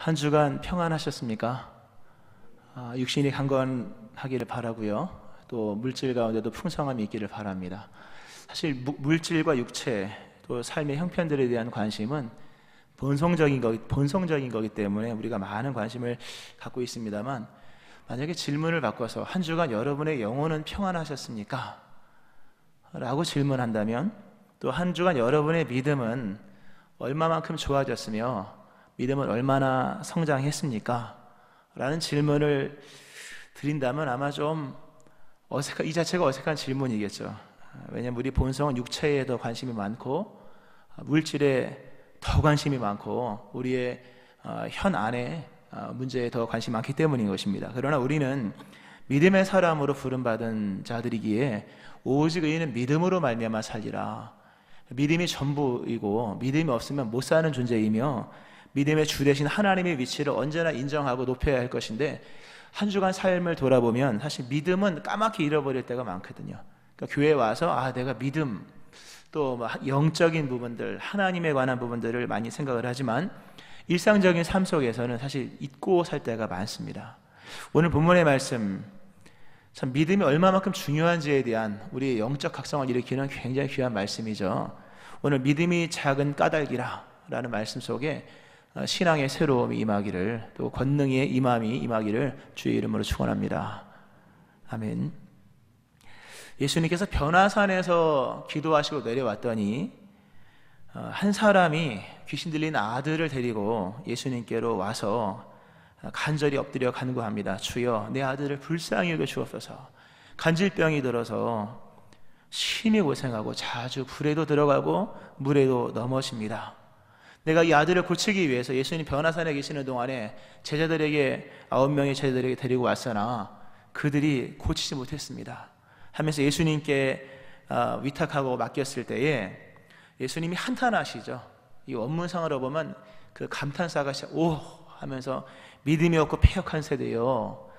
한 주간 평안하셨습니까? 육신이 강건하기를 바라고요. 또 물질 가운데도 풍성함이 있기를 바랍니다. 사실 물질과 육체 또 삶의 형편들에 대한 관심은 본성적인 거기 때문에 우리가 많은 관심을 갖고 있습니다만, 만약에 질문을 바꿔서 한 주간 여러분의 영혼은 평안하셨습니까? 라고 질문한다면, 또 한 주간 여러분의 믿음은 얼마만큼 좋아졌으며 믿음은 얼마나 성장했습니까? 라는 질문을 드린다면 아마 좀 이 자체가 어색한 질문이겠죠. 왜냐하면 우리 본성은 육체에 더 관심이 많고 물질에 더 관심이 많고 우리의 현 안에 문제에 더 관심이 많기 때문인 것입니다. 그러나 우리는 믿음의 사람으로 부름받은 자들이기에 오직 의인은 믿음으로 말미암아 살리라. 믿음이 전부이고 믿음이 없으면 못 사는 존재이며 믿음의 주 되신 하나님의 위치를 언제나 인정하고 높여야 할 것인데, 한 주간 삶을 돌아보면 사실 믿음은 까맣게 잃어버릴 때가 많거든요. 그러니까 교회에 와서 내가 믿음, 또 영적인 부분들, 하나님에 관한 부분들을 많이 생각을 하지만 일상적인 삶 속에서는 사실 잊고 살 때가 많습니다. 오늘 본문의 말씀, 참 믿음이 얼마만큼 중요한지에 대한 우리의 영적 각성을 일으키는 굉장히 귀한 말씀이죠. 오늘 믿음이 작은 까닭이라 라는 말씀 속에 신앙의 새로움이 임하기를, 또 권능의 임함이 임하기를 주의 이름으로 축원합니다. 아멘. 예수님께서 변화산에서 기도하시고 내려왔더니 한 사람이 귀신 들린 아들을 데리고 예수님께로 와서 간절히 엎드려 간구합니다. 주여, 내 아들을 불쌍히 여겨 주옵소서. 간질병이 들어서 심히 고생하고 자주 불에도 들어가고 물에도 넘어집니다. 내가 이 아들을 고치기 위해서 예수님 변화산에 계시는 동안에 9명의 제자들에게 데리고 왔으나 그들이 고치지 못했습니다 하면서 예수님께 위탁하고 맡겼을 때에 예수님이 한탄하시죠. 이 원문상으로 보면 그 감탄사가 오 하면서 믿음이 없고 패역한 세대요,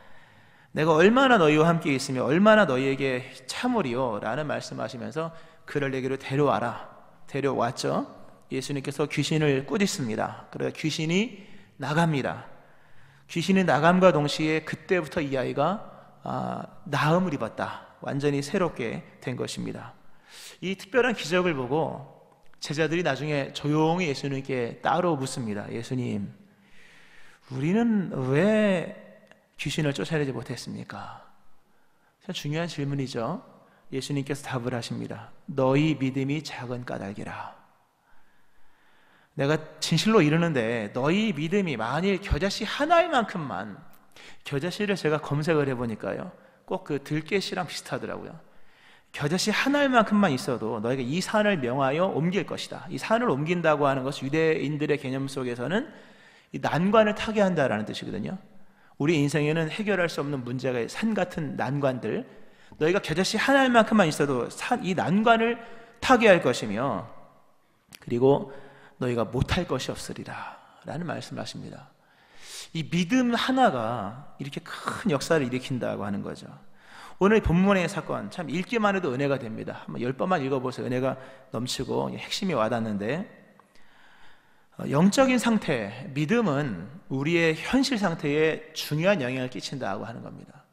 내가 얼마나 너희와 함께 있으며 얼마나 너희에게 참으리요 라는 말씀하시면서 그를 내게로 데려왔죠. 예수님께서 귀신을 꾸짖습니다. 그래서 귀신이 나갑니다. 귀신이 나감과 동시에 그때부터 이 아이가 나음을 입었다, 완전히 새롭게 된 것입니다. 이 특별한 기적을 보고 제자들이 나중에 조용히 예수님께 따로 묻습니다. 예수님, 우리는 왜 귀신을 쫓아내지 못했습니까? 참 중요한 질문이죠. 예수님께서 답을 하십니다. 너희 믿음이 작은 까닭이라. 내가 진실로 이르는데 너희 믿음이 만일 겨자씨 한 알만큼만, 겨자씨를 제가 검색을 해보니까요, 꼭 그 들깨씨랑 비슷하더라고요. 겨자씨 한 알만큼만 있어도 너희가 이 산을 명하여 옮길 것이다. 이 산을 옮긴다고 하는 것은 유대인들의 개념 속에서는 이 난관을 타게 한다라는 뜻이거든요. 우리 인생에는 해결할 수 없는 문제가 산 같은 난관들, 너희가 겨자씨 한 알만큼만 있어도 이 난관을 타게 할 것이며, 그리고 너희가 못할 것이 없으리라 라는 말씀을 하십니다. 이 믿음 하나가 이렇게 큰 역사를 일으킨다고 하는 거죠. 오늘 본문의 사건 참 읽기만 해도 은혜가 됩니다. 한번 10번만 읽어보세요. 은혜가 넘치고 핵심이 와닿는데, 영적인 상태, 믿음은 우리의 현실 상태에 중요한 영향을 끼친다고 하는 겁니다.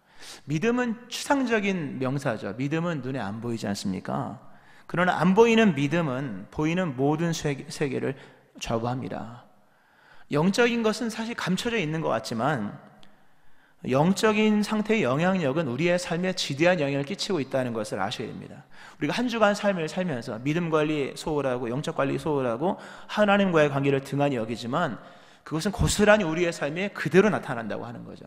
믿음은 추상적인 명사죠. 믿음은 눈에 안 보이지 않습니까? 그러나 안 보이는 믿음은 보이는 모든 세계를 좌우합니다. 영적인 것은 사실 감춰져 있는 것 같지만 영적인 상태의 영향력은 우리의 삶에 지대한 영향을 끼치고 있다는 것을 아셔야 됩니다. 우리가 한 주간 삶을 살면서 믿음 관리 소홀하고 영적 관리 소홀하고 하나님과의 관계를 등한히 여기지만 그것은 고스란히 우리의 삶에 그대로 나타난다고 하는 거죠.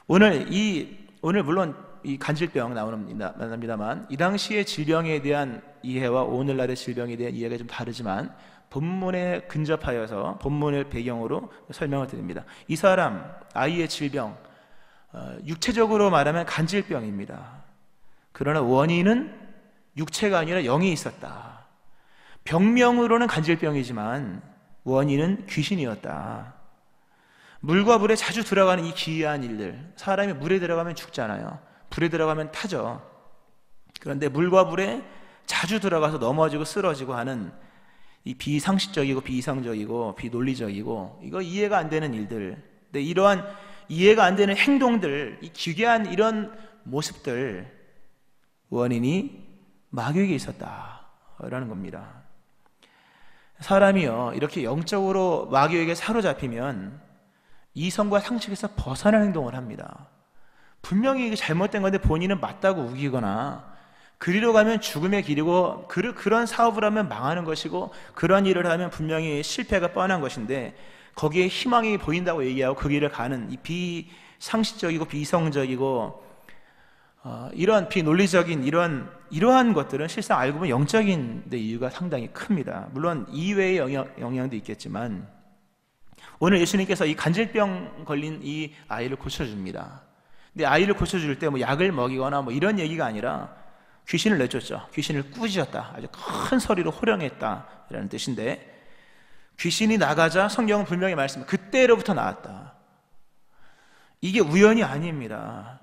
오늘 물론 이 간질병 나옵니다만 이 당시의 질병에 대한 이해와 오늘날의 질병에 대한 이해가 좀 다르지만 본문에 근접하여서 본문을 배경으로 설명을 드립니다. 이 사람 아이의 질병, 육체적으로 말하면 간질병입니다. 그러나 원인은 육체가 아니라 영이 있었다. 병명으로는 간질병이지만 원인은 귀신이었다. 물과 불에 자주 들어가는 이 기이한 일들, 사람이 물에 들어가면 죽잖아요. 불에 들어가면 타죠. 그런데 물과 불에 자주 들어가서 넘어지고 쓰러지고 하는 이 비상식적이고 비이성적이고 비논리적이고 이거 이해가 안 되는 일들, 근데 이러한 이해가 안 되는 행동들, 이 기괴한 이런 모습들 원인이 마귀에게 있었다라는 겁니다. 사람이요 이렇게 영적으로 마귀에게 사로잡히면 이성과 상식에서 벗어난 행동을 합니다. 분명히 이게 잘못된 건데 본인은 맞다고 우기거나, 그리로 가면 죽음의 길이고 그런 사업을 하면 망하는 것이고 그런 일을 하면 분명히 실패가 뻔한 것인데 거기에 희망이 보인다고 얘기하고 그 길을 가는 이 비상식적이고 비이성적이고 이런 비논리적인 이러한 것들은 실상 알고 보면 영적인 데 이유가 상당히 큽니다. 물론 이외의 영향도 있겠지만 오늘 예수님께서 이 간질병 걸린 이 아이를 고쳐줍니다. 근데 아이를 고쳐줄 때 뭐 약을 먹이거나 뭐 이런 얘기가 아니라 귀신을 내쫓죠. 귀신을 꾸짖었다. 아주 큰 소리로 호령했다라는 뜻인데, 귀신이 나가자 성경은 분명히 말씀합니다. 그때로부터 나았다. 이게 우연이 아닙니다.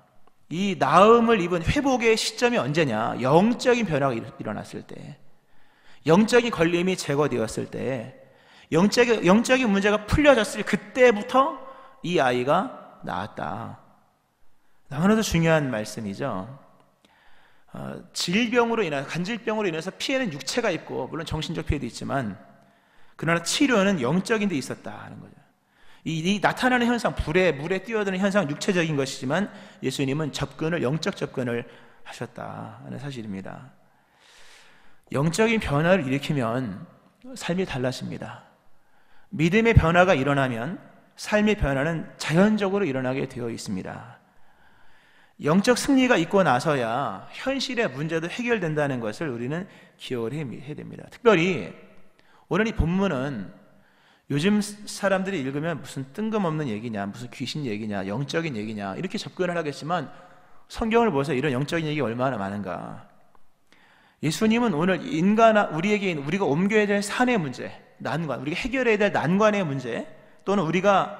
이 나음을 입은 회복의 시점이 언제냐? 영적인 변화가 일어났을 때, 영적인 걸림이 제거되었을 때, 영적인 문제가 풀려졌을 그때부터 이 아이가 나았다. 너무나도 중요한 말씀이죠. 질병으로 인해서, 간질병으로 인해서 피해는 육체가 있고 물론 정신적 피해도 있지만 그러나 치료는 영적인 데 있었다는 거죠. 이 나타나는 현상, 물에 뛰어드는 현상 육체적인 것이지만 예수님은 영적 접근을 하셨다는 사실입니다. 영적인 변화를 일으키면 삶이 달라집니다. 믿음의 변화가 일어나면 삶의 변화는 자연적으로 일어나게 되어 있습니다. 영적 승리가 있고 나서야 현실의 문제도 해결된다는 것을 우리는 기억을 해야 됩니다. 특별히 오늘 이 본문은 요즘 사람들이 읽으면 무슨 뜬금없는 얘기냐, 무슨 귀신 얘기냐, 영적인 얘기냐 이렇게 접근을 하겠지만 성경을 보세요. 이런 영적인 얘기가 얼마나 많은가. 예수님은 오늘 우리가 옮겨야 될 산의 문제, 난관, 우리가 해결해야 될 난관의 문제, 또는 우리가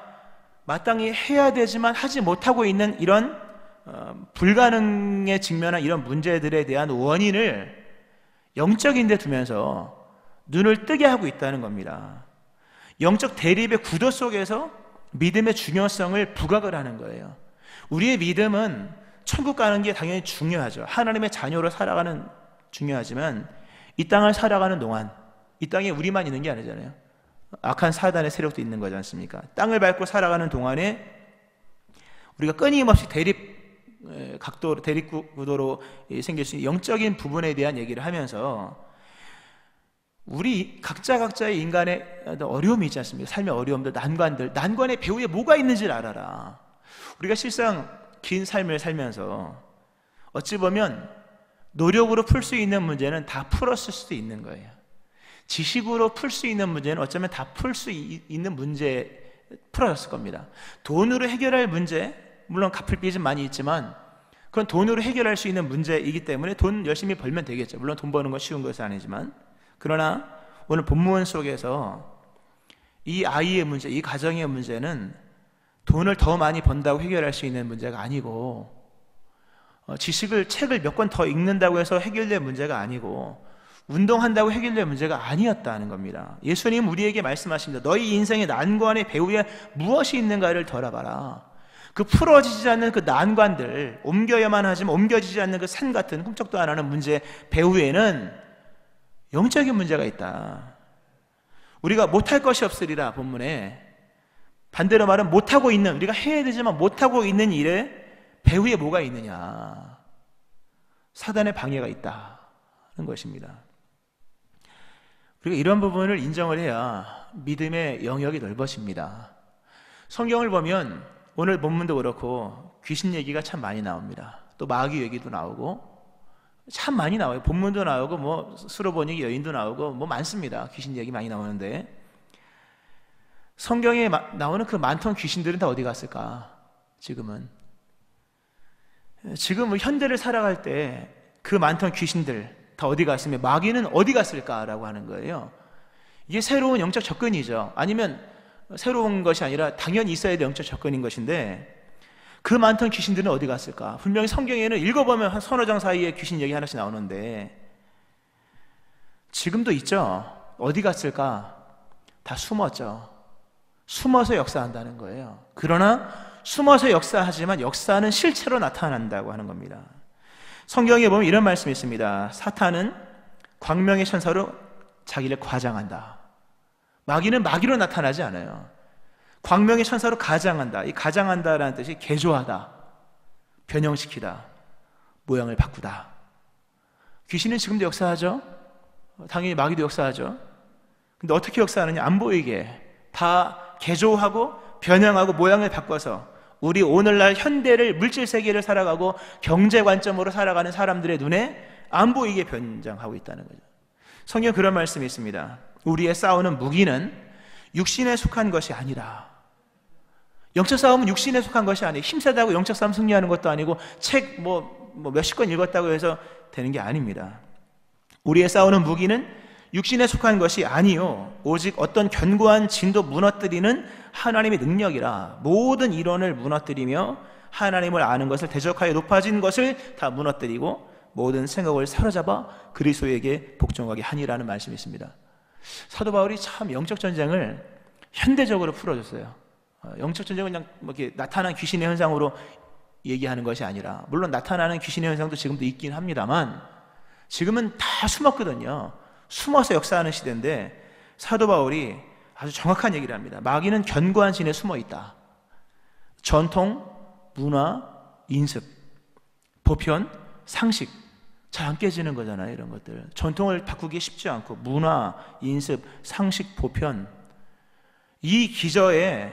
마땅히 해야 되지만 하지 못하고 있는 이런 불가능에 직면한 이런 문제들에 대한 원인을 영적인 데 두면서 눈을 뜨게 하고 있다는 겁니다. 영적 대립의 구도 속에서 믿음의 중요성을 부각을 하는 거예요. 우리의 믿음은 천국 가는 게 당연히 중요하죠. 하나님의 자녀로 살아가는 중요하지만 이 땅을 살아가는 동안 이 땅에 우리만 있는 게 아니잖아요. 악한 사단의 세력도 있는 거지 않습니까? 땅을 밟고 살아가는 동안에 우리가 끊임없이 대립 구도로 생길 수 있는 영적인 부분에 대한 얘기를 하면서 우리 각자의 인간의 어려움이 있지 않습니까? 삶의 어려움들, 난관의 배후에 뭐가 있는지를 알아라. 우리가 실상 긴 삶을 살면서 어찌 보면 노력으로 풀 수 있는 문제는 다 풀었을 수도 있는 거예요. 지식으로 풀 수 있는 문제는 어쩌면 다 풀 수 있는 문제 풀어졌을 겁니다. 돈으로 해결할 문제, 물론 갚을 빚은 많이 있지만 그건 돈으로 해결할 수 있는 문제이기 때문에 돈 열심히 벌면 되겠죠. 물론 돈 버는 건 쉬운 것은 아니지만, 그러나 오늘 본문 속에서 이 아이의 문제, 이 가정의 문제는 돈을 더 많이 번다고 해결할 수 있는 문제가 아니고, 책을 몇 권 더 읽는다고 해서 해결될 문제가 아니고, 운동한다고 해결될 문제가 아니었다는 겁니다. 예수님 우리에게 말씀하십니다. 너희 인생의 난관의 배후에 무엇이 있는가를 돌아봐라. 그 풀어지지 않는 그 난관들, 옮겨야만 하지만 옮겨지지 않는 그 산 같은 흠쩍도 안 하는 문제 배후에는 영적인 문제가 있다. 우리가 못할 것이 없으리라 본문에, 반대로 말하면 못하고 있는, 우리가 해야 되지만 못하고 있는 일에 배후에 뭐가 있느냐? 사단의 방해가 있다는 것입니다. 우리가 이런 부분을 인정을 해야 믿음의 영역이 넓어집니다. 성경을 보면 오늘 본문도 그렇고 귀신 얘기가 참 많이 나옵니다. 또 마귀 얘기도 나오고 참 많이 나와요. 본문도 나오고 뭐 수로보니 여인도 나오고 뭐 많습니다. 귀신 얘기 많이 나오는데 성경에 나오는 그 많던 귀신들은 다 어디 갔을까? 지금 현대를 살아갈 때 그 많던 귀신들 다 어디 갔으면 마귀는 어디 갔을까라고 하는 거예요. 이게 새로운 영적 접근이죠. 아니면 새로운 것이 아니라 당연히 있어야 될 영적 접근인 것인데 그 많던 귀신들은 어디 갔을까? 분명히 성경에는 읽어보면 한 서너 장 사이에 귀신 얘기 하나씩 나오는데 지금도 있죠. 어디 갔을까? 다 숨었죠. 숨어서 역사한다는 거예요. 그러나 숨어서 역사하지만 역사는 실체로 나타난다고 하는 겁니다. 성경에 보면 이런 말씀이 있습니다. 사탄은 광명의 천사로 자기를 과장한다. 마귀는 마귀로 나타나지 않아요. 광명의 천사로 가장한다. 이 가장한다라는 뜻이 개조하다, 변형시키다, 모양을 바꾸다. 귀신은 지금도 역사하죠. 당연히 마귀도 역사하죠. 근데 어떻게 역사하느냐? 안 보이게 다 개조하고 변형하고 모양을 바꿔서 우리 오늘날 현대를, 물질 세계를 살아가고 경제 관점으로 살아가는 사람들의 눈에 안 보이게 변장하고 있다는 거죠. 성경 그런 말씀이 있습니다. 우리의 싸우는 무기는 육신에 속한 것이 아니라. 영적 싸움은 육신에 속한 것이 아니에요. 힘세다고 영적 싸움 승리하는 것도 아니고 책 몇십 권 읽었다고 해서 되는 게 아닙니다. 우리의 싸우는 무기는 육신에 속한 것이 아니요 오직 어떤 견고한 진도 무너뜨리는 하나님의 능력이라. 모든 이론을 무너뜨리며 하나님을 아는 것을 대적하여 높아진 것을 다 무너뜨리고 모든 생각을 사로잡아 그리스도에게 복종하게 하니라는 말씀이 있습니다. 사도 바울이 참 영적 전쟁을 현대적으로 풀어줬어요. 영적 전쟁은 그냥 이렇게 나타난 귀신의 현상으로 얘기하는 것이 아니라, 물론 나타나는 귀신의 현상도 지금도 있긴 합니다만 지금은 다 숨었거든요. 숨어서 역사하는 시대인데 사도 바울이 아주 정확한 얘기를 합니다. 마귀는 견고한 진에 숨어 있다. 전통, 문화, 인습, 보편, 상식 잘 안 깨지는 거잖아요. 이런 것들 전통을 바꾸기 쉽지 않고, 문화, 인습, 상식, 보편, 이 기저에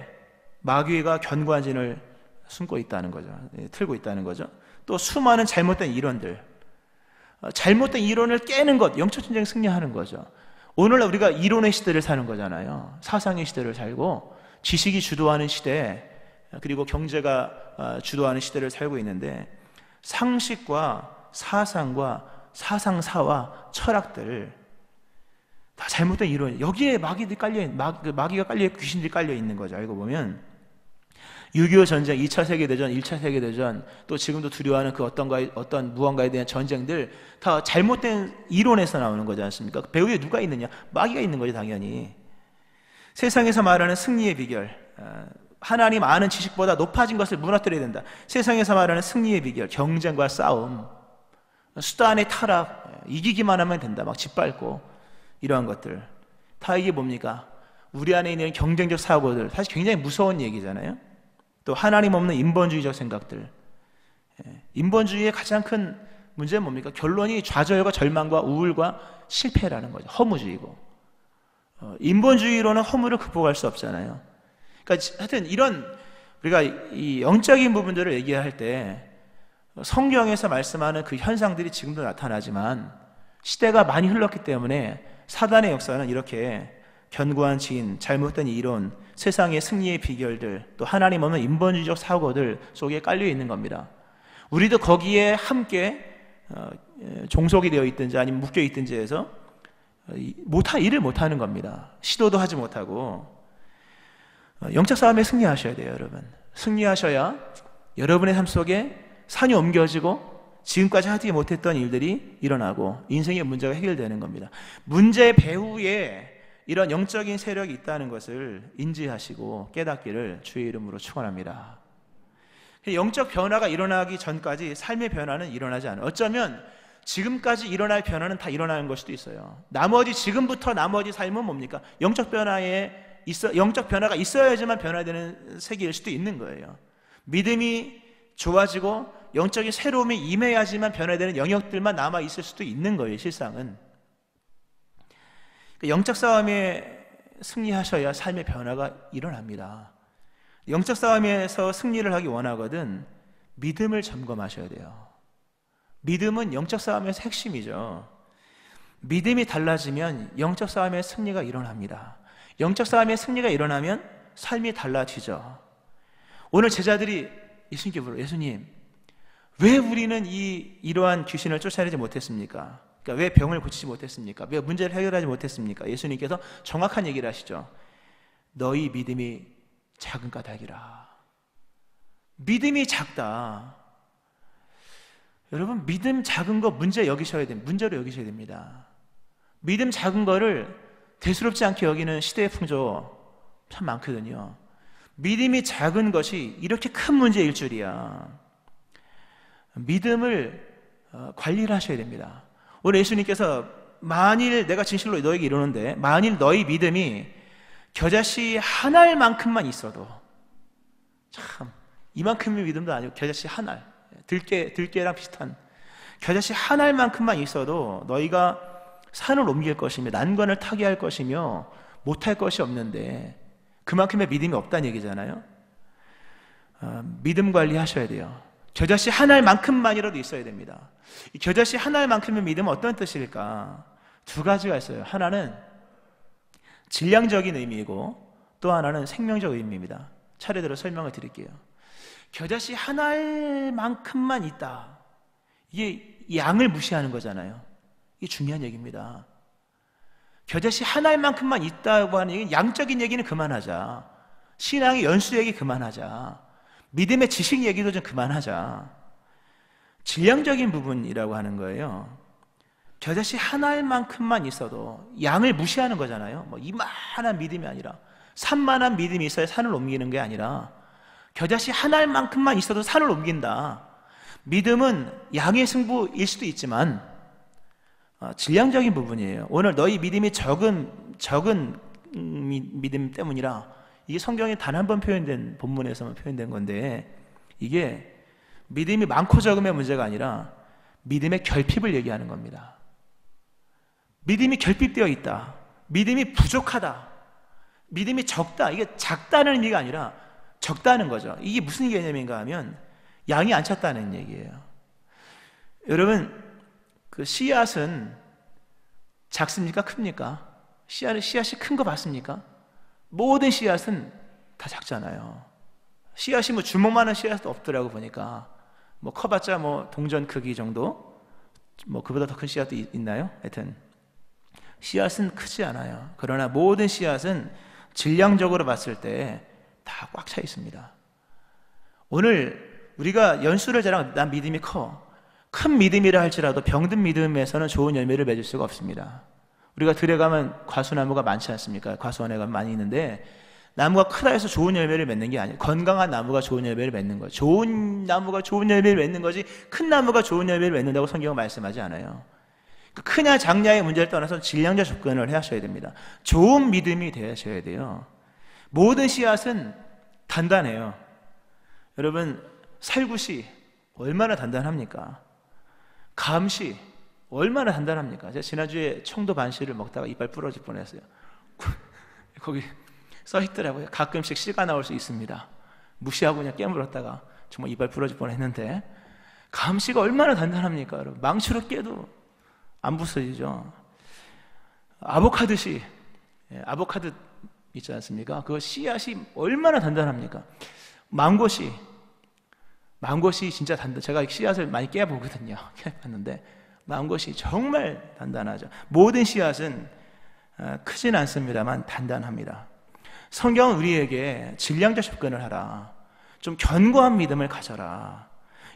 마귀가 견고한 진을 숨고 있다는 거죠. 틀고 있다는 거죠. 또 수많은 잘못된 이론들, 잘못된 이론을 깨는 것, 영적 전쟁 승리하는 거죠. 오늘날 우리가 이론의 시대를 사는 거잖아요. 사상의 시대를 살고 지식이 주도하는 시대, 그리고 경제가 주도하는 시대를 살고 있는데, 상식과 사상과 사상사와 철학들 다 잘못된 이론, 여기에 마귀가 깔려, 귀신들이 깔려 있는 거죠. 알고 보면 6.25 전쟁, 2차 세계대전, 1차 세계대전, 또 지금도 두려워하는 그 어떤 무언가에 대한 전쟁들 다 잘못된 이론에서 나오는 거지 않습니까? 배후에 누가 있느냐? 마귀가 있는 거죠, 당연히. 세상에서 말하는 승리의 비결, 하나님 아는 지식보다 높아진 것을 무너뜨려야 된다. 세상에서 말하는 승리의 비결, 경쟁과 싸움, 수단의 타락, 이기기만 하면 된다, 막 짓밟고, 이러한 것들 다 이게 뭡니까? 우리 안에 있는 경쟁적 사고들, 사실 굉장히 무서운 얘기잖아요. 또 하나님 없는 인본주의적 생각들, 인본주의의 가장 큰 문제는 뭡니까? 결론이 좌절과 절망과 우울과 실패라는 거죠. 허무주의고, 인본주의로는 허무를 극복할 수 없잖아요. 그러니까 하여튼 이런, 우리가 이 영적인 부분들을 얘기할 때 성경에서 말씀하는 그 현상들이 지금도 나타나지만 시대가 많이 흘렀기 때문에 사단의 역사는 이렇게 견고한 지인, 잘못된 이론, 세상의 승리의 비결들, 또 하나님 없는 인본주의적 사고들 속에 깔려 있는 겁니다. 우리도 거기에 함께 종속이 되어 있든지 아니면 묶여 있든지 해서 일을 못하는 겁니다. 시도도 하지 못하고. 영적 싸움에 승리하셔야 돼요, 여러분. 승리하셔야 여러분의 삶 속에 산이 옮겨지고 지금까지 하지 못했던 일들이 일어나고 인생의 문제가 해결되는 겁니다. 문제 배후에 이런 영적인 세력이 있다는 것을 인지하시고 깨닫기를 주의 이름으로 축원합니다. 영적 변화가 일어나기 전까지 삶의 변화는 일어나지 않아요. 어쩌면 지금까지 일어날 변화는 다 일어나는 걸 수도 있어요. 지금부터 나머지 삶은 뭡니까? 영적 변화가 있어야지만 변화되는 세계일 수도 있는 거예요. 믿음이 좋아지고 영적인 새로움이 임해야지만 변화되는 영역들만 남아 있을 수도 있는 거예요, 실상은. 영적 싸움에 승리하셔야 삶의 변화가 일어납니다. 영적 싸움에서 승리를 하기 원하거든 믿음을 점검하셔야 돼요. 믿음은 영적 싸움에서 핵심이죠. 믿음이 달라지면 영적 싸움의 승리가 일어납니다. 영적 싸움의 승리가 일어나면 삶이 달라지죠. 오늘 제자들이 예수님께 물어요. 예수님, 왜 우리는 이러한 귀신을 쫓아내지 못했습니까? 그러니까 왜 병을 고치지 못했습니까? 왜 문제를 해결하지 못했습니까? 예수님께서 정확한 얘기를 하시죠. 너희 믿음이 작은 까닭이라. 믿음이 작다. 여러분, 믿음 작은 거 문제로 여기셔야 됩니다. 믿음 작은 거를 대수롭지 않게 여기는 시대의 풍조 참 많거든요. 믿음이 작은 것이 이렇게 큰 문제일 줄이야. 믿음을 관리를 하셔야 됩니다. 오늘 예수님께서 만일 내가 진실로 너에게 이르는데 만일 너희 믿음이 겨자씨 한 알만큼만 있어도, 참 이만큼의 믿음도 아니고 겨자씨 한 알, 들깨랑 비슷한 겨자씨 한 알만큼만 있어도 너희가 산을 옮길 것이며 난관을 타개할 것이며 못할 것이 없는데, 그만큼의 믿음이 없다는 얘기잖아요. 믿음 관리하셔야 돼요. 겨자씨 한 알만큼만이라도 있어야 됩니다. 이 겨자씨 한 알만큼의 믿음은 어떤 뜻일까? 두 가지가 있어요. 하나는 질량적인 의미이고 또 하나는 생명적 의미입니다. 차례대로 설명을 드릴게요. 겨자씨 한 알만큼만 있다, 이게 양을 무시하는 거잖아요. 이게 중요한 얘기입니다. 겨자씨 한 알만큼만 있다고 하는 얘기는 양적인 얘기는 그만하자. 신앙의 연수 얘기 그만하자. 믿음의 지식 얘기도 좀 그만하자. 질량적인 부분이라고 하는 거예요. 겨자씨 한 알만큼만 있어도 양을 무시하는 거잖아요. 뭐 이만한 믿음이 아니라, 산만한 믿음이 있어야 산을 옮기는 게 아니라 겨자씨 한 알만큼만 있어도 산을 옮긴다. 믿음은 양의 승부일 수도 있지만 질량적인 부분이에요. 오늘 너희 믿음이 적은 믿음 때문이라, 이게 성경에 단 한 번 표현된, 본문에서만 표현된 건데, 이게 믿음이 많고 적음의 문제가 아니라 믿음의 결핍을 얘기하는 겁니다. 믿음이 결핍되어 있다, 믿음이 부족하다, 믿음이 적다, 이게 작다는 의미가 아니라 적다는 거죠. 이게 무슨 개념인가 하면 양이 안 찼다는 얘기예요. 여러분, 그 씨앗은 작습니까? 큽니까? 씨앗이 큰 거 봤습니까? 모든 씨앗은 다 작잖아요. 씨앗이 뭐 주먹만한 씨앗도 없더라고 보니까. 뭐 커봤자 뭐 동전 크기 정도? 뭐 그보다 더 큰 씨앗도 있나요? 하여튼 씨앗은 크지 않아요. 그러나 모든 씨앗은 질량적으로 봤을 때 다 꽉 차 있습니다. 오늘 우리가 연수를 자랑, 난 믿음이 커. 큰 믿음이라 할지라도 병든 믿음에서는 좋은 열매를 맺을 수가 없습니다. 우리가 들에 가면 과수나무가 많지 않습니까? 과수원에 가면 많이 있는데, 나무가 크다 해서 좋은 열매를 맺는 게 아니에요. 건강한 나무가 좋은 열매를 맺는 거예요. 좋은 나무가 좋은 열매를 맺는 거지, 큰 나무가 좋은 열매를 맺는다고 성경은 말씀하지 않아요. 크냐 작냐의 문제를 떠나서 질량적 접근을 하셔야 됩니다. 좋은 믿음이 되셔야 돼요. 모든 씨앗은 단단해요. 여러분, 살구씨 얼마나 단단합니까? 감씨 얼마나 단단합니까? 제가 지난주에 청도 반씨를 먹다가 이빨 부러질 뻔했어요. 거기 써 있더라고요. 가끔씩 씨가 나올 수 있습니다. 무시하고 그냥 깨물었다가 정말 이빨 부러질 뻔했는데, 감씨가 얼마나 단단합니까? 여러분, 망치로 깨도 안 부서지죠. 아보카도씨, 아보카도 있지 않습니까? 그 씨앗이 얼마나 단단합니까? 망고씨 진짜 단단. 제가 씨앗을 많이 깨보거든요. 깨봤는데 망고씨 정말 단단하죠. 모든 씨앗은 크진 않습니다만 단단합니다. 성경은 우리에게 질량적 접근을 하라, 좀 견고한 믿음을 가져라.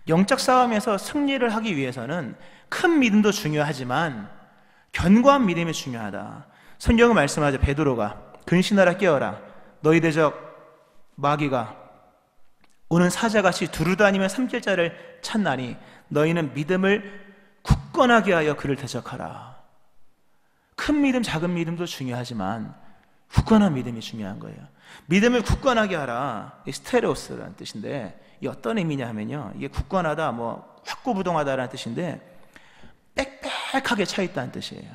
영적 싸움에서 승리를 하기 위해서는 큰 믿음도 중요하지만 견고한 믿음이 중요하다. 성경은 말씀하죠. 베드로가 근신하라 깨어라, 너희 대적 마귀가 오는 사자같이 두루다니며 삼킬 자를 찾나니 너희는 믿음을 굳건하게 하여 그를 대적하라. 큰 믿음 작은 믿음도 중요하지만 굳건한 믿음이 중요한 거예요. 믿음을 굳건하게 하라, 이 스테레오스라는 뜻인데, 이 어떤 의미냐 하면요, 이게 굳건하다, 뭐 확고부동하다라는 뜻인데 빽빽하게 차 있다는 뜻이에요.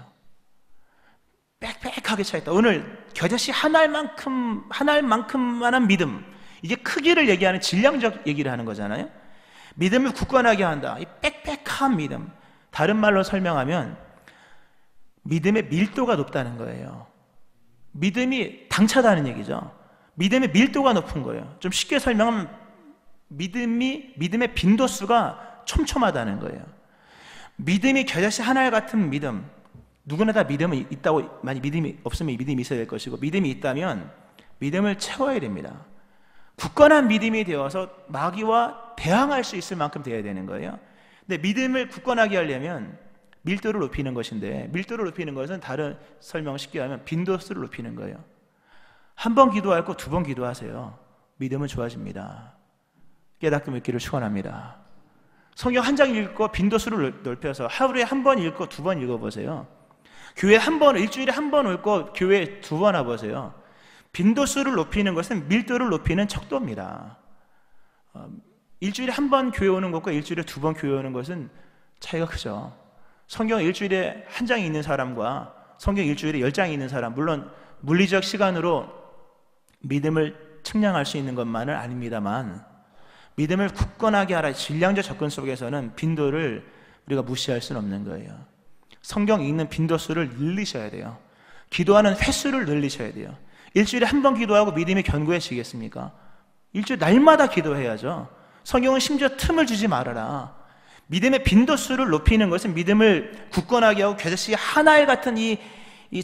빽빽하게 차 있다. 오늘 겨자씨 한 알만큼만한 믿음, 이게 크기를 얘기하는 질량적 얘기를 하는 거잖아요. 믿음을 굳건하게 한다, 이 빽빽한 믿음, 다른 말로 설명하면 믿음의 밀도가 높다는 거예요. 믿음이 당차다는 얘기죠. 믿음의 밀도가 높은 거예요. 좀 쉽게 설명하면 믿음의 빈도수가 촘촘하다는 거예요. 믿음이 겨자씨 한 알 같은 믿음, 누구나 다 믿음이 있다고, 만약 믿음이 없으면 믿음이 있어야 될 것이고, 믿음이 있다면 믿음을 채워야 됩니다. 굳건한 믿음이 되어서 마귀와 대항할 수 있을 만큼 되어야 되는 거예요. 근데 믿음을 굳건하게 하려면 밀도를 높이는 것인데, 밀도를 높이는 것은 다른 설명 쉽게 하면 빈도수를 높이는 거예요. 한 번 기도할 거 2번 기도하세요. 믿음은 좋아집니다. 깨닫게 믿기를 축원합니다. 성경 한 장 읽고 빈도수를 넓혀서 하루에 한 번 읽고 2번 읽어보세요. 교회 한 번, 일주일에 한 번 읽고 교회 2번 와보세요. 빈도수를 높이는 것은 밀도를 높이는 척도입니다. 일주일에 한 번 교회 오는 것과 일주일에 2번 교회 오는 것은 차이가 크죠. 성경 일주일에 한 장이 있는 사람과 성경 일주일에 10장이 있는 사람, 물론 물리적 시간으로 믿음을 측량할 수 있는 것만은 아닙니다만, 믿음을 굳건하게 하라 질량적 접근 속에서는 빈도를 우리가 무시할 수는 없는 거예요. 성경 읽는 빈도수를 늘리셔야 돼요. 기도하는 횟수를 늘리셔야 돼요. 일주일에 한 번 기도하고 믿음이 견고해지겠습니까? 일주일 날마다 기도해야죠. 성경은 심지어 틈을 주지 말아라. 믿음의 빈도수를 높이는 것은 믿음을 굳건하게 하고 겨자씨 하나에 같은 이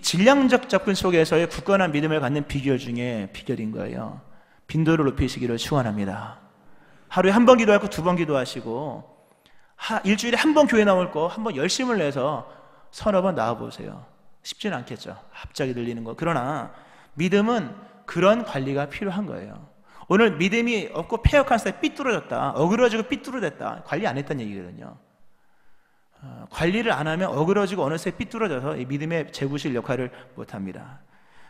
질량적 접근 속에서의 굳건한 믿음을 갖는 비결 중에 비결인 거예요. 빈도를 높이시기를 축원합니다. 하루에 한 번 기도하고 2번 기도하시고, 일주일에 한 번 교회 나올 거 한 번 열심을 내서 서너 번 나와보세요. 쉽지는 않겠죠. 갑자기 들리는 거. 그러나 믿음은 그런 관리가 필요한 거예요. 오늘 믿음이 없고 패역한 사람이 삐뚤어졌다, 어그러지고 삐뚤어졌다, 관리 안 했다는 얘기거든요. 관리를 안 하면 어그러지고 어느새 삐뚤어져서 이 믿음의 재구실 역할을 못합니다.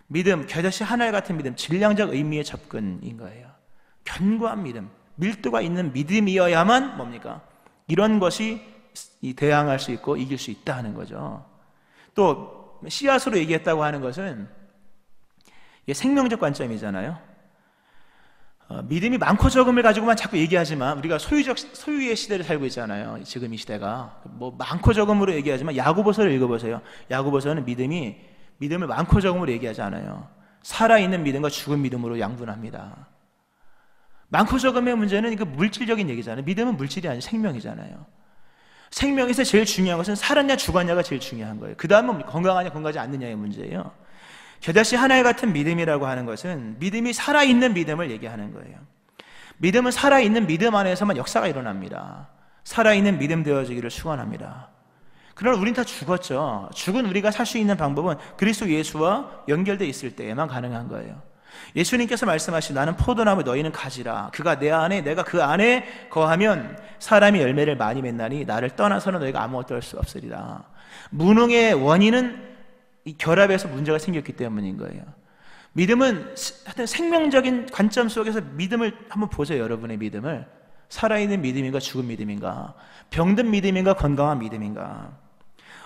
믿음, 겨자씨 하나에 같은 믿음, 질량적 의미의 접근인 거예요. 견고한 믿음, 밀도가 있는 믿음이어야만 뭡니까? 이런 것이 대항할 수 있고 이길 수 있다 하는 거죠. 또 씨앗으로 얘기했다고 하는 것은 이게 생명적 관점이잖아요. 믿음이 많고 적음을 가지고만 자꾸 얘기하지만, 우리가 소유의 시대를 살고 있잖아요. 지금 이 시대가 뭐 많고 적음으로 얘기하지만 야고보서를 읽어보세요. 야고보서는 믿음을 많고 적음으로 얘기하지 않아요. 살아있는 믿음과 죽은 믿음으로 양분합니다. 많고 적음의 문제는 이거 물질적인 얘기잖아요. 믿음은 물질이 아니라 생명이잖아요. 생명에서 제일 중요한 것은 살았냐 죽었냐가 제일 중요한 거예요. 그 다음은 건강하냐 건강하지 않느냐의 문제예요. 겨자씨 하나에 같은 믿음이라고 하는 것은 믿음이 살아있는 믿음을 얘기하는 거예요. 믿음은 살아있는 믿음 안에서만 역사가 일어납니다. 살아있는 믿음 되어지기를 축원합니다. 그러나 우린 다 죽었죠. 죽은 우리가 살 수 있는 방법은 그리스도 예수와 연결되어 있을 때에만 가능한 거예요. 예수님께서 말씀하신 나는 포도나무 너희는 가지라. 그가 내 안에 내가 그 안에 거하면 사람이 열매를 많이 맺나니 나를 떠나서는 너희가 아무것도 할 수 없으리라. 무능의 원인은 이 결합에서 문제가 생겼기 때문인 거예요. 믿음은 하여튼 생명적인 관점 속에서 믿음을 한번 보세요. 여러분의 믿음을 살아있는 믿음인가 죽은 믿음인가, 병든 믿음인가 건강한 믿음인가.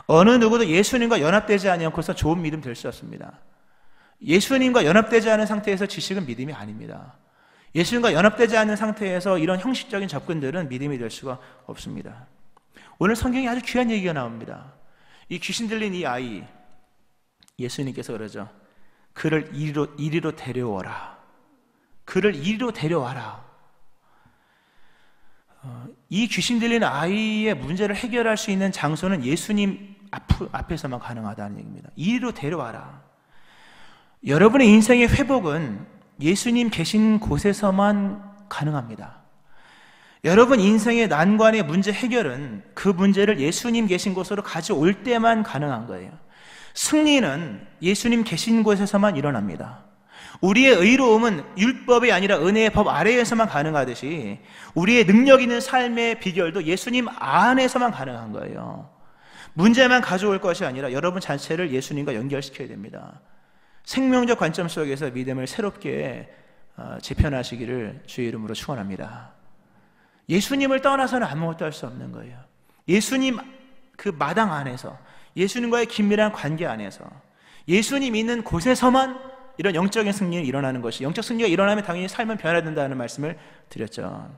어느 누구도 예수님과 연합되지 않고서 좋은 믿음 될 수 없습니다. 예수님과 연합되지 않은 상태에서 지식은 믿음이 아닙니다. 예수님과 연합되지 않은 상태에서 이런 형식적인 접근들은 믿음이 될 수가 없습니다. 오늘 성경에 아주 귀한 얘기가 나옵니다. 이 귀신 들린 이 아이, 예수님께서 그러죠. 그를 이리로 데려오라. 그를 이리로 데려와라. 이 귀신 들린 아이의 문제를 해결할 수 있는 장소는 예수님 앞에서만 가능하다는 얘기입니다. 이리로 데려와라. 여러분의 인생의 회복은 예수님 계신 곳에서만 가능합니다. 여러분 인생의 난관의 문제 해결은 그 문제를 예수님 계신 곳으로 가져올 때만 가능한 거예요. 승리는 예수님 계신 곳에서만 일어납니다. 우리의 의로움은 율법이 아니라 은혜의 법 아래에서만 가능하듯이 우리의 능력 있는 삶의 비결도 예수님 안에서만 가능한 거예요. 문제만 가져올 것이 아니라 여러분 자체를 예수님과 연결시켜야 됩니다. 생명적 관점 속에서 믿음을 새롭게 재편하시기를 주의 이름으로 축원합니다. 예수님을 떠나서는 아무것도 할 수 없는 거예요. 예수님 그 마당 안에서, 예수님과의 긴밀한 관계 안에서, 예수님 있는 곳에서만 이런 영적인 승리가 일어나는 것이, 영적 승리가 일어나면 당연히 삶은 변화된다는 말씀을 드렸죠.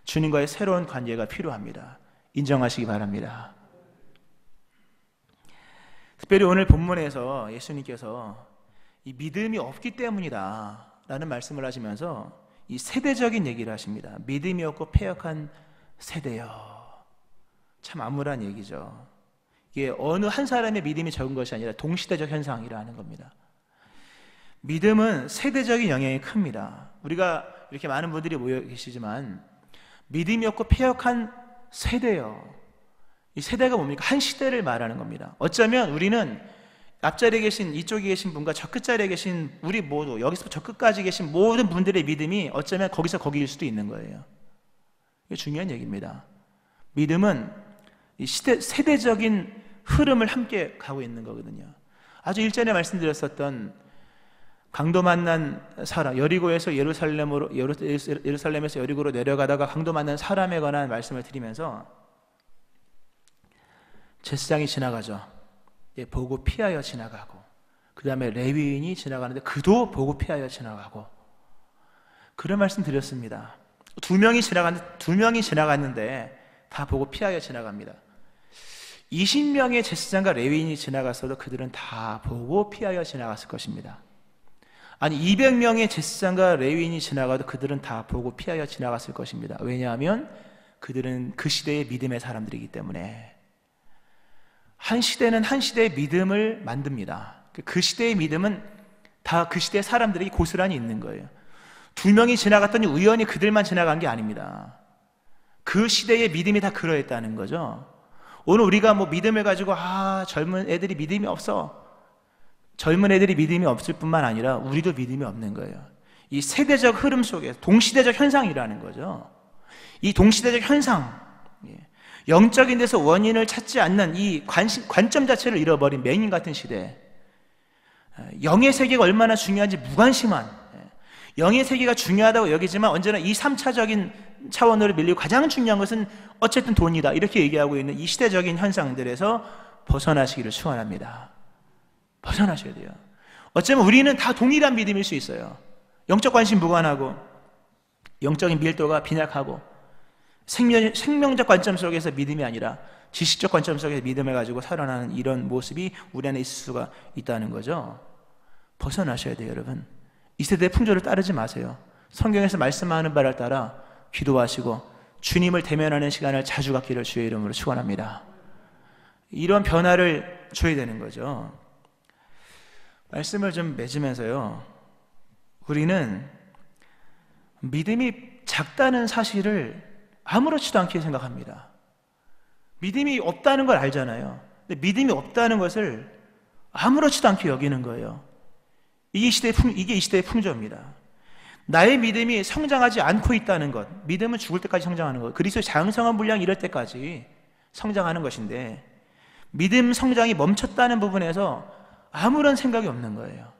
주님과의 새로운 관계가 필요합니다. 인정하시기 바랍니다. 특별히 오늘 본문에서 예수님께서 이 믿음이 없기 때문이다 라는 말씀을 하시면서 이 세대적인 얘기를 하십니다. 믿음이 없고 패역한 세대요. 참 암울한 얘기죠. 이게 어느 한 사람의 믿음이 적은 것이 아니라 동시대적 현상이라는 겁니다. 믿음은 세대적인 영향이 큽니다. 우리가 이렇게 많은 분들이 모여 계시지만 믿음이 없고 패역한 세대요. 이 세대가 뭡니까? 한 시대를 말하는 겁니다. 어쩌면 우리는 앞자리에 계신 이쪽에 계신 분과 저 끝자리에 계신 우리 모두, 여기서 저 끝까지 계신 모든 분들의 믿음이 어쩌면 거기서 거기일 수도 있는 거예요. 이게 중요한 얘기입니다. 믿음은 이 세대적인 흐름을 함께 가고 있는 거거든요. 아주 일전에 말씀드렸었던 강도 만난 사람, 여리고에서 예루살렘에서 여리고로 내려가다가 강도 만난 사람에 관한 말씀을 드리면서 제사장이 지나가죠. 보고 피하여 지나가고, 그 다음에 레위인이 지나가는데 그도 보고 피하여 지나가고, 그런 말씀 드렸습니다. 두 명이 지나갔는데 다 보고 피하여 지나갑니다. 20명의 제사장과 레위인이 지나갔어도 그들은 다 보고 피하여 지나갔을 것입니다. 아니 200명의 제사장과 레위인이 지나가도 그들은 다 보고 피하여 지나갔을 것입니다. 왜냐하면 그들은 그 시대의 믿음의 사람들이기 때문에. 한 시대는 한 시대의 믿음을 만듭니다. 그 시대의 믿음은 다 그 시대의 사람들이 고스란히 있는 거예요. 두 명이 지나갔더니 우연히 그들만 지나간 게 아닙니다. 그 시대의 믿음이 다 그러했다는 거죠. 오늘 우리가 뭐 믿음을 가지고 젊은 애들이 믿음이 없어, 젊은 애들이 믿음이 없을 뿐만 아니라 우리도 믿음이 없는 거예요. 이 세대적 흐름 속에 동시대적 현상이라는 거죠. 이 동시대적 현상, 영적인 데서 원인을 찾지 않는 이 관점 자체를 잃어버린 맹인 같은 시대, 영의 세계가 얼마나 중요한지 무관심한, 영의 세계가 중요하다고 여기지만 언제나 이 3차적인 차원으로 밀리고 가장 중요한 것은 어쨌든 돈이다, 이렇게 얘기하고 있는 이 시대적인 현상들에서 벗어나시기를 축원합니다. 벗어나셔야 돼요. 어쩌면 우리는 다 동일한 믿음일 수 있어요. 영적 관심 무관하고, 영적인 밀도가 빈약하고, 생명적 관점 속에서 믿음이 아니라 지식적 관점 속에서 믿음을 가지고 살아나는 이런 모습이 우리 안에 있을 수가 있다는 거죠. 벗어나셔야 돼요, 여러분. 이 세대의 풍조를 따르지 마세요. 성경에서 말씀하는 바를 따라 기도하시고 주님을 대면하는 시간을 자주 갖기를 주의 이름으로 축원합니다. 이런 변화를 줘야 되는 거죠. 말씀을 좀 맺으면서요, 우리는 믿음이 작다는 사실을 아무렇지도 않게 생각합니다. 믿음이 없다는 걸 알잖아요. 근데 믿음이 없다는 것을 아무렇지도 않게 여기는 거예요. 이게 이 시대의 풍조입니다. 나의 믿음이 성장하지 않고 있다는 것, 믿음은 죽을 때까지 성장하는 것, 그리스도의 장성한 분량 이럴 때까지 성장하는 것인데, 믿음 성장이 멈췄다는 부분에서 아무런 생각이 없는 거예요.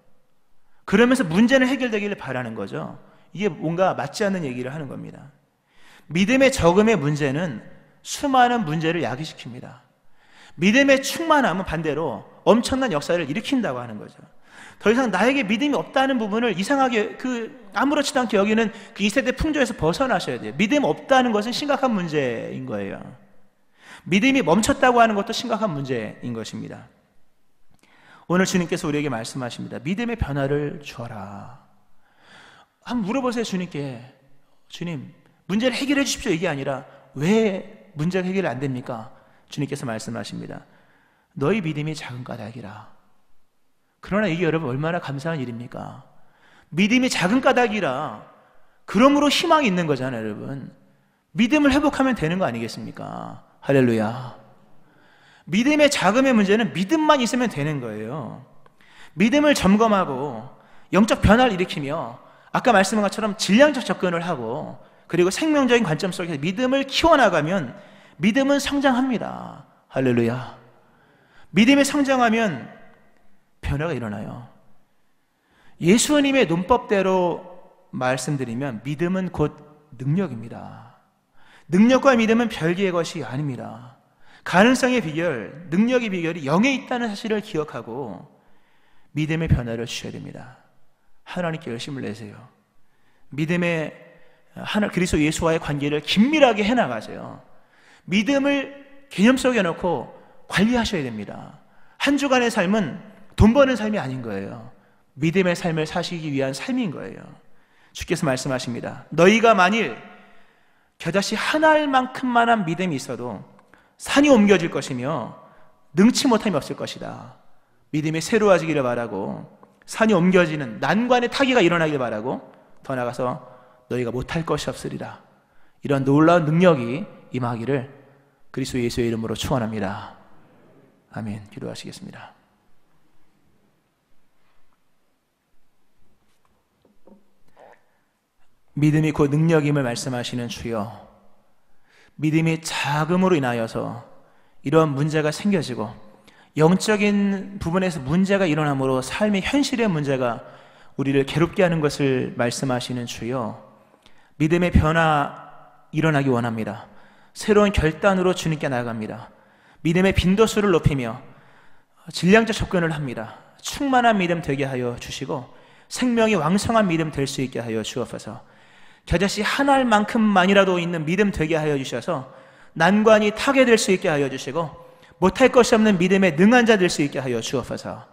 그러면서 문제는 해결되기를 바라는 거죠. 이게 뭔가 맞지 않는 얘기를 하는 겁니다. 믿음의 적음의 문제는 수많은 문제를 야기시킵니다. 믿음의 충만함은 반대로 엄청난 역사를 일으킨다고 하는 거죠. 더 이상 나에게 믿음이 없다는 부분을 이상하게 아무렇지도 않게 여기는 그 2세대 풍조에서 벗어나셔야 돼요. 믿음 없다는 것은 심각한 문제인 거예요. 믿음이 멈췄다고 하는 것도 심각한 문제인 것입니다. 오늘 주님께서 우리에게 말씀하십니다. 믿음의 변화를 주어라. 한번 물어보세요, 주님께. 주님, 문제를 해결해 주십시오, 이게 아니라 왜 문제가 해결이 안 됩니까? 주님께서 말씀하십니다. 너희 믿음이 작은 까닭이라. 그러나 이게 여러분 얼마나 감사한 일입니까? 믿음이 작은 까닭이라. 그러므로 희망이 있는 거잖아요, 여러분. 믿음을 회복하면 되는 거 아니겠습니까? 할렐루야. 믿음의 작음의 문제는 믿음만 있으면 되는 거예요. 믿음을 점검하고 영적 변화를 일으키며 아까 말씀한 것처럼 질량적 접근을 하고 그리고 생명적인 관점 속에서 믿음을 키워나가면 믿음은 성장합니다. 할렐루야. 믿음이 성장하면 변화가 일어나요. 예수님의 논법대로 말씀드리면 믿음은 곧 능력입니다. 능력과 믿음은 별개의 것이 아닙니다. 가능성의 비결, 능력의 비결이 영에 있다는 사실을 기억하고 믿음의 변화를 주셔야 됩니다. 하나님께 열심을 내세요. 믿음의 그리스도 예수와의 관계를 긴밀하게 해나가세요. 믿음을 개념 속에 넣고 관리하셔야 됩니다. 한 주간의 삶은 돈 버는 삶이 아닌 거예요. 믿음의 삶을 사시기 위한 삶인 거예요. 주께서 말씀하십니다. 너희가 만일 겨자씨 한 알만큼만한 믿음이 있어도 산이 옮겨질 것이며 능치 못함이 없을 것이다. 믿음이 새로워지기를 바라고 산이 옮겨지는 난관의 타기가 일어나기를 바라고 더 나아가서 너희가 못할 것이 없으리라. 이런 놀라운 능력이 임하기를 그리스도 예수의 이름으로 축원합니다. 아멘. 기도하시겠습니다. 믿음이 곧 능력임을 말씀하시는 주여, 믿음이 작음으로 인하여서 이런 문제가 생겨지고 영적인 부분에서 문제가 일어나므로 삶의 현실의 문제가 우리를 괴롭게 하는 것을 말씀하시는 주여, 믿음의 변화 일어나기 원합니다. 새로운 결단으로 주님께 나아갑니다. 믿음의 빈도수를 높이며 질량적 접근을 합니다. 충만한 믿음 되게 하여 주시고 생명이 왕성한 믿음 될 수 있게 하여 주옵소서. 겨자씨 한 알만큼만이라도 있는 믿음 되게 하여 주셔서 난관이 타게 될 수 있게 하여 주시고 못할 것이 없는 믿음에 능한 자 될 수 있게 하여 주옵소서.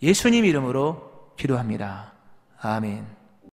예수님 이름으로 기도합니다. 아멘.